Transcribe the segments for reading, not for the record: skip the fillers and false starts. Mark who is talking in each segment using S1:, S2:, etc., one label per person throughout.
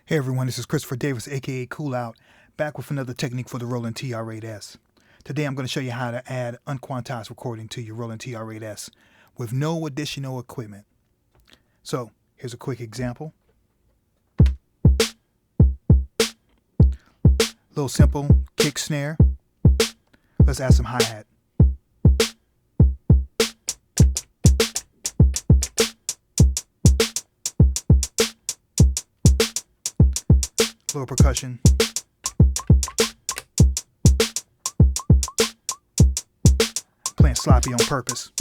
S1: Hey everyone, this is Christopher Davis, aka Cool Out, back with another technique for the Roland TR-8S. Today I'm going to show you how to add unquantized recording to your Roland TR-8S with no additional equipment. So here's a quick example. Little simple kick snare. Let's add some hi-hat. Little percussion. Playing sloppy on purpose.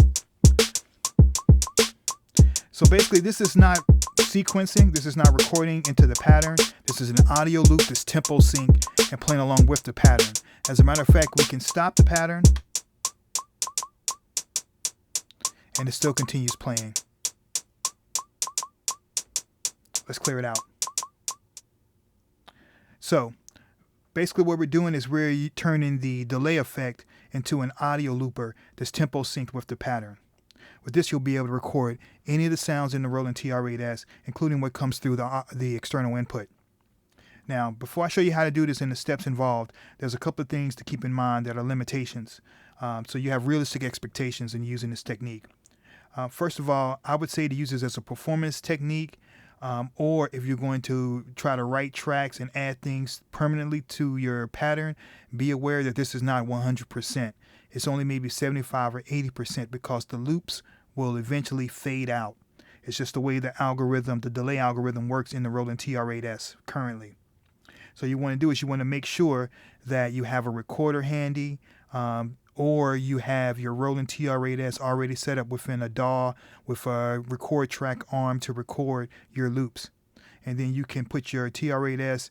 S1: So basically this is not sequencing, this is not recording into the pattern. This is an audio loop that's tempo sync and playing along with the pattern. As a matter of fact, we can stop the pattern and it still continues playing. Let's clear it out. So basically what we're doing is we're turning the delay effect into an audio looper that's tempo synced with the pattern. With this, you'll be able to record any of the sounds in the Roland TR-8S, including what comes through the external input. Now, before I show you how to do this and the steps involved, there's a couple of things to keep in mind that are limitations. So you have realistic expectations in using this technique. First of all, I would say to use this as a performance technique, or if you're going to try to write tracks and add things permanently to your pattern, be aware that this is not 100%. It's only maybe 75 or 80% because the loops will eventually fade out. It's just the way the algorithm, the delay algorithm works in the Roland TR-8S currently. So you want to do is you want to make sure that you have a recorder handy, or you have your Roland TR-8S already set up within a DAW with a record track arm to record your loops. And then you can put your TR-8S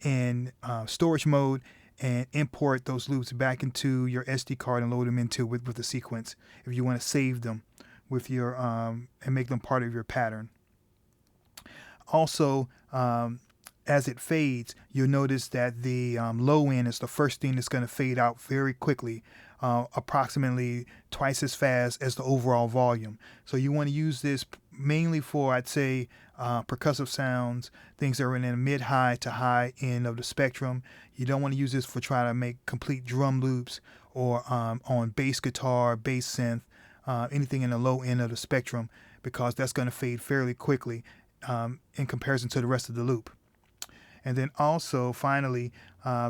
S1: in storage mode and import those loops back into your SD card and load them into with the sequence if you want to save them with your and make them part of your pattern. Also, as it fades, you'll notice that the low end is the first thing that's going to fade out very quickly, approximately twice as fast as the overall volume. So you want to use this mainly for, I'd say, percussive sounds, things that are in the mid-high to high end of the spectrum. You don't want to use this for trying to make complete drum loops or on bass guitar, bass synth, anything in the low end of the spectrum, because that's going to fade fairly quickly in comparison to the rest of the loop. And then also, finally,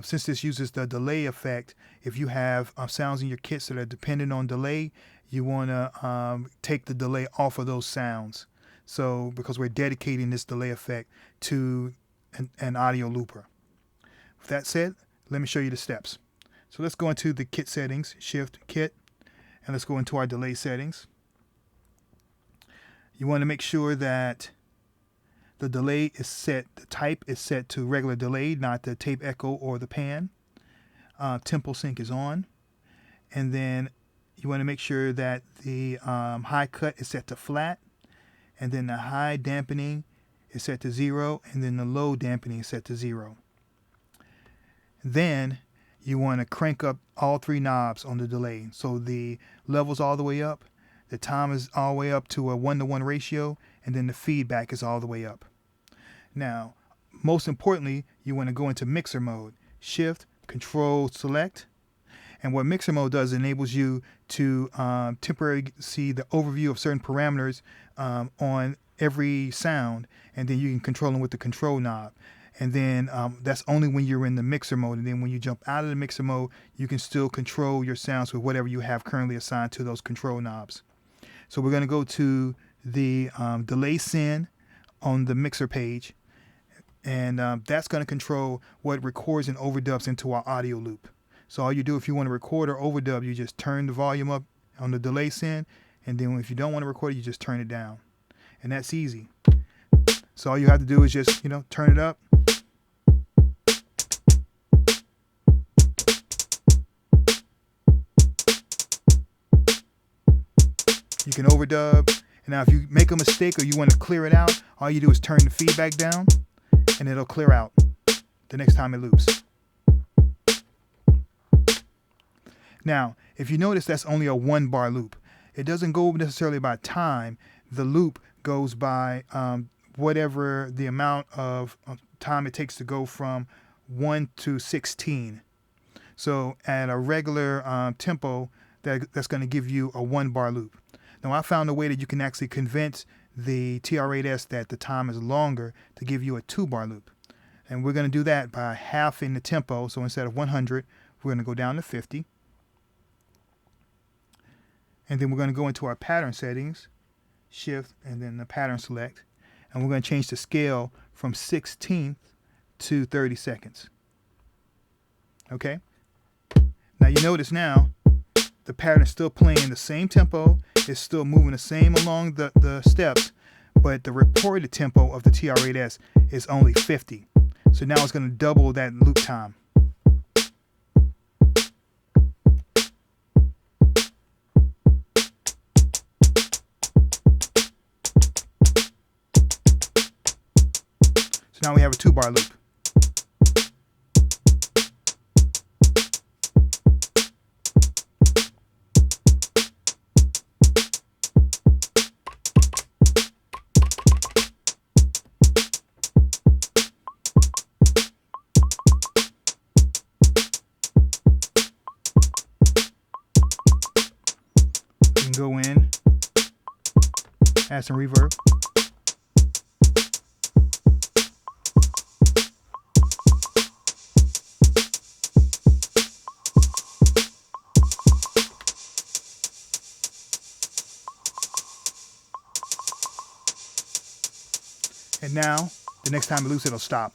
S1: since this uses the delay effect, if you have sounds in your kits that are dependent on delay, you want to take the delay off of those sounds. So, because we're dedicating this delay effect to an audio looper. With that said, let me show you the steps. So let's go into the kit settings, Shift Kit, and let's go into our delay settings. You want to make sure that the delay is set, the type is set to regular delay, not the tape echo or the pan. Tempo sync is on. And then you want to make sure that the high cut is set to flat. And then the high dampening is set to 0. And then the low dampening is set to 0. Then you want to crank up all three knobs on the delay. So the level's all the way up. The time is all the way up to a 1-to-1 ratio, and then the feedback is all the way up. Now, most importantly, you want to go into mixer mode. Shift, Control, Select. And what mixer mode does enables you to temporarily see the overview of certain parameters on every sound, and then you can control them with the control knob. And then that's only when you're in the mixer mode. And then when you jump out of the mixer mode, you can still control your sounds with whatever you have currently assigned to those control knobs. So we're going to go to the delay send on the mixer page, and that's going to control what records and overdubs into our audio loop. So all you do if you want to record or overdub, you just turn the volume up on the delay send, and then if you don't want to record it, you just turn it down. And that's easy. So all you have to do is just, turn it up. You can overdub. And now if you make a mistake or you want to clear it out, all you do is turn the feedback down and it'll clear out the next time it loops. Now, if you notice, that's only a 1-bar loop. It doesn't go necessarily by time. The loop goes by whatever the amount of time it takes to go from 1 to 16. So at a regular tempo, that's going to give you a 1-bar loop. Now I found a way that you can actually convince the TR-8S that the time is longer to give you a 2-bar loop. And we're going to do that by halving the tempo. So instead of 100, we're going to go down to 50. And then we're going to go into our pattern settings, shift, and then the pattern select. And we're going to change the scale from 16th to 30 seconds. Okay? Now you notice now the pattern is still playing the same tempo. It's still moving the same along the steps, but the reported tempo of the TR-8S is only 50. So now it's going to double that loop time. So now we have a 2-bar loop. You can go in, add some reverb. And now, the next time it loops, it'll stop.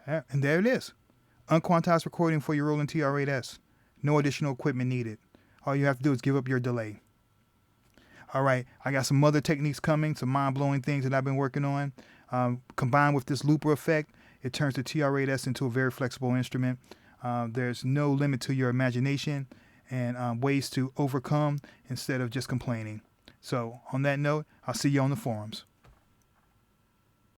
S1: And there it is. Unquantized recording for your Roland TR-8S. No additional equipment needed. All you have to do is give up your delay. All right, I got some other techniques coming, some mind-blowing things that I've been working on. Combined with this looper effect, it turns the TR-8S into a very flexible instrument. There's no limit to your imagination and ways to overcome instead of just complaining. So on that note, I'll see you on the forums.